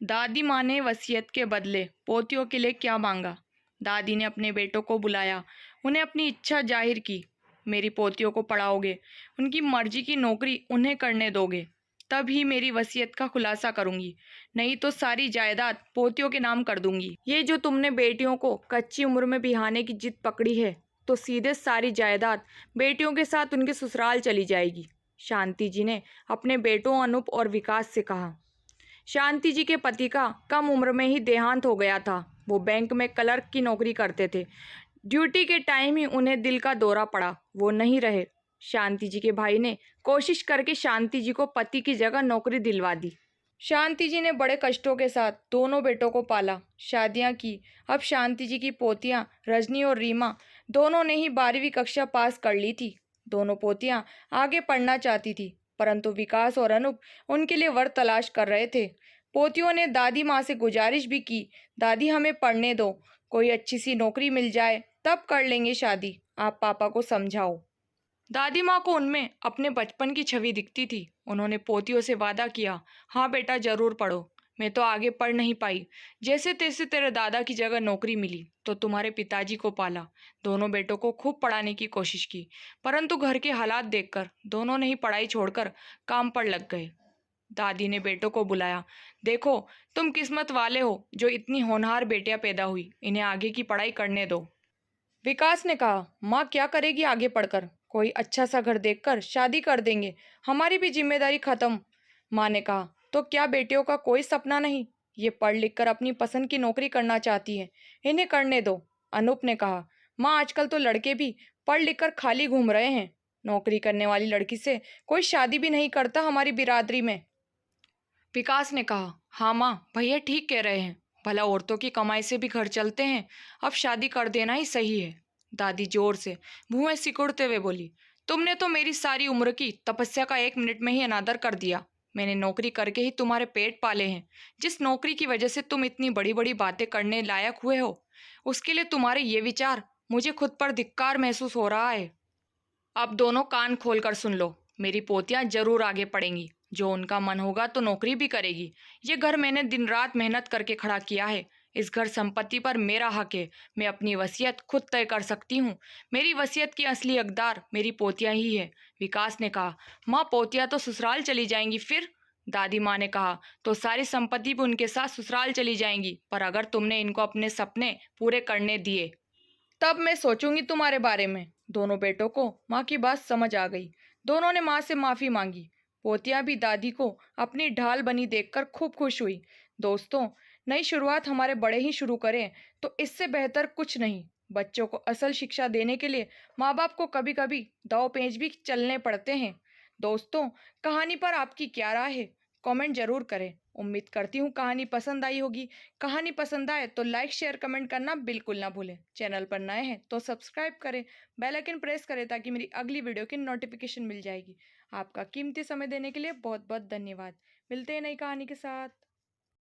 दादी माँ ने वसीयत के बदले पोतियों के लिए क्या मांगा। दादी ने अपने बेटों को बुलाया, उन्हें अपनी इच्छा जाहिर की। मेरी पोतियों को पढ़ाओगे, उनकी मर्जी की नौकरी उन्हें करने दोगे, तब ही मेरी वसीयत का खुलासा करूंगी, नहीं तो सारी जायदाद पोतियों के नाम कर दूंगी। ये जो तुमने बेटियों को कच्ची उम्र में बिहाने की जिद पकड़ी है, तो सीधे सारी जायदाद बेटियों के साथ उनके ससुराल चली जाएगी। शांति जी ने अपने बेटों अनूप और विकास से कहा। शांति जी के पति का कम उम्र में ही देहांत हो गया था। वो बैंक में क्लर्क की नौकरी करते थे। ड्यूटी के टाइम ही उन्हें दिल का दौरा पड़ा, वो नहीं रहे। शांति जी के भाई ने कोशिश करके शांति जी को पति की जगह नौकरी दिलवा दी। शांति जी ने बड़े कष्टों के साथ दोनों बेटों को पाला, शादियां की। अब शांति जी की पोतियां रजनी और रीमा दोनों ने ही 12वीं कक्षा पास कर ली थी। दोनों पोतियां आगे पढ़ना चाहती थी, परंतु विकास और अनूप उनके लिए वर तलाश कर रहे थे। पोतियों ने दादी माँ से गुजारिश भी की, दादी हमें पढ़ने दो, कोई अच्छी सी नौकरी मिल जाए तब कर लेंगे शादी, आप पापा को समझाओ। दादी माँ को उनमें अपने बचपन की छवि दिखती थी। उन्होंने पोतियों से वादा किया, हाँ बेटा जरूर पढ़ो। मैं तो आगे पढ़ नहीं पाई, जैसे तैसे तेरे दादा की जगह नौकरी मिली तो तुम्हारे पिताजी को पाला। दोनों बेटों को खूब पढ़ाने की कोशिश की, परंतु घर के हालात देखकर दोनों ने ही पढ़ाई छोड़कर काम पर लग गए। दादी ने बेटों को बुलाया, देखो तुम किस्मत वाले हो जो इतनी होनहार बेटियां पैदा हुई, इन्हें आगे की पढ़ाई करने दो। विकास ने कहा, माँ क्या करेगी आगे पढ़कर, कोई अच्छा सा घर देखकर शादी कर देंगे, हमारी भी जिम्मेदारी खत्म। माँ ने कहा, तो क्या बेटियों का कोई सपना नहीं, ये पढ़ लिख कर अपनी पसंद की नौकरी करना चाहती है, इन्हें करने दो। अनूप ने कहा, माँ आजकल तो लड़के भी पढ़ लिख कर खाली घूम रहे हैं, नौकरी करने वाली लड़की से कोई शादी भी नहीं करता हमारी बिरादरी में। विकास ने कहा, हाँ माँ भैया ठीक कह रहे हैं, भला औरतों की कमाई से भी घर चलते हैं, अब शादी कर देना ही सही है। दादी जोर से भुएं सिकुड़ते हुए बोली, तुमने तो मेरी सारी उम्र की तपस्या का 1 मिनट में ही अनादर कर दिया। मैंने नौकरी करके ही तुम्हारे पेट पाले हैं। जिस नौकरी की वजह से तुम इतनी बड़ी बड़ी बातें करने लायक हुए हो, उसके लिए तुम्हारे ये विचार, मुझे खुद पर धिक्कार महसूस हो रहा है। अब दोनों कान खोलकर सुन लो, मेरी पोतियां जरूर आगे पढ़ेंगी, जो उनका मन होगा तो नौकरी भी करेगी। ये घर मैंने दिन रात मेहनत करके खड़ा किया है, इस घर संपत्ति पर मेरा हक है, मैं अपनी वसीयत खुद तय कर सकती हूँ। मेरी वसीयत की असली हकदार मेरी पोतियां ही है। विकास ने कहा, माँ पोतियां तो ससुराल चली जाएंगी फिर। दादी माँ ने कहा, तो सारी संपत्ति भी उनके साथ ससुराल चली जाएंगी, पर अगर तुमने इनको अपने सपने पूरे करने दिए तब मैं सोचूंगी तुम्हारे बारे में। दोनों बेटों को माँ की बात समझ आ गई। दोनों ने माँ से माफी मांगी। पोतियां भी दादी को अपनी ढाल बनी देखकर खूब खुश हुई। दोस्तों, नई शुरुआत हमारे बड़े ही शुरू करें तो इससे बेहतर कुछ नहीं। बच्चों को असल शिक्षा देने के लिए माँ बाप को कभी कभी दांव पेंच भी चलने पड़ते हैं। दोस्तों, कहानी पर आपकी क्या राय है, कमेंट जरूर करें। उम्मीद करती हूँ कहानी पसंद आई होगी। कहानी पसंद आए तो लाइक शेयर कमेंट करना बिल्कुल ना भूलें। चैनल पर नए हैं तो सब्सक्राइब करें, बेल आइकन प्रेस करें ताकि मेरी अगली वीडियो की नोटिफिकेशन मिल जाएगी। आपका कीमती समय देने के लिए बहुत बहुत धन्यवाद। मिलते हैं नई कहानी के साथ।